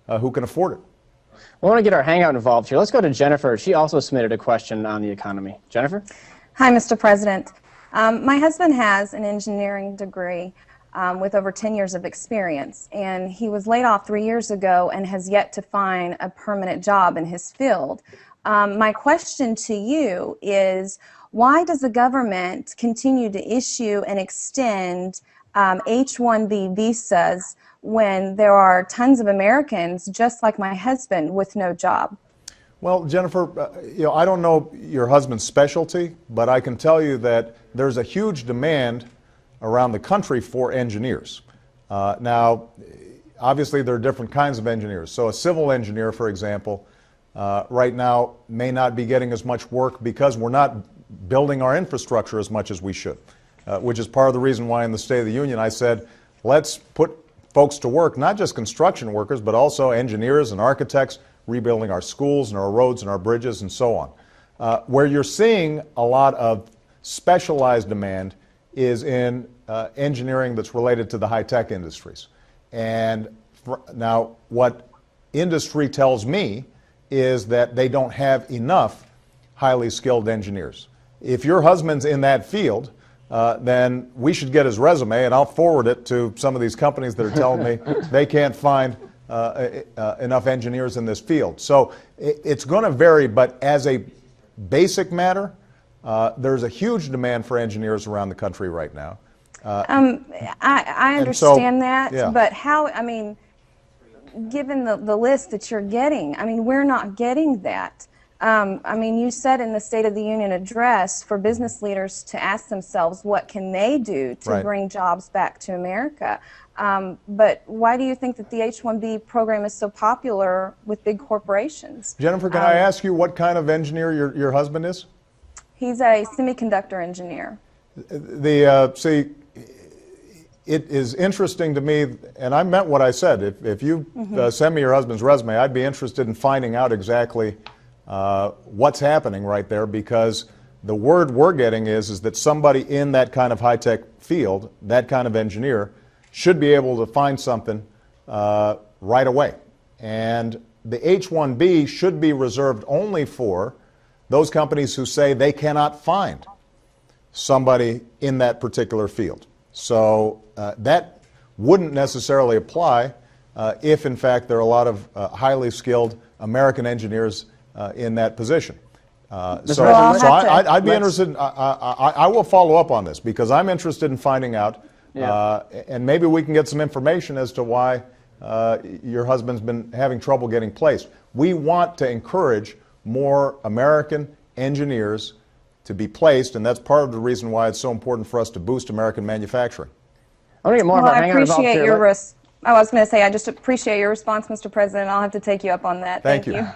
who can afford it. We want to get our Hangout involved here. Let's go to Jennifer. She also submitted a question on the economy. Jennifer? Hi, Mr. President. My husband has an engineering degree with over 10 years of experience, and he was laid off 3 years ago and has yet to find a permanent job in his field. My question to you is, why does the government continue to issue and extend H-1B visas when there are tons of Americans, just like my husband, with no job? Well, Jennifer, I don't know your husband's specialty, but I can tell you that there's a huge demand around the country for engineers. Now, obviously, there are different kinds of engineers. So a civil engineer, for example, right now may not be getting as much work because we're not building our infrastructure as much as we should, which is part of the reason why in the State of the Union I said, let's put folks to work, not just construction workers, but also engineers and architects, rebuilding our schools and our roads and our bridges and so on. Where you're seeing a lot of specialized demand is in engineering that's related to the high-tech industries. And now what industry tells me is that they don't have enough highly skilled engineers. If your husband's in that field, then we should get his resume and I'll forward it to some of these companies that are telling me they can't find enough engineers in this field. So it's going to vary, but as a basic matter, there's a huge demand for engineers around the country right now. I understand that, yeah. But how, I mean, given the list that you're getting, I mean, we're not getting that. I mean, you said in the State of the Union address for business leaders to ask themselves what can they do to bring jobs back to America. But why do you think that the H-1B program is so popular with big corporations? Jennifer, can I ask you what kind of engineer your husband is? He's a semiconductor engineer. See, it is interesting to me, and I meant what I said. If you send me your husband's resume, I'd be interested in finding out exactly what's happening right there, because the word we're getting is that somebody in that kind of high-tech field, that kind of engineer, should be able to find something right away. And the H-1B should be reserved only for those companies who say they cannot find somebody in that particular field. So that wouldn't necessarily apply if, in fact, there are a lot of highly skilled American engineers in that position. I'd be interested, I will follow up on this because I'm interested in finding out, and maybe we can get some information as to why your husband's been having trouble getting placed. We want to encourage more American engineers to be placed, and that's part of the reason why it's so important for us to boost American manufacturing. I want to get more of our Hangout involved here. I was going to say, I just appreciate your response, Mr. President. I'll have to take you up on that. Thank you.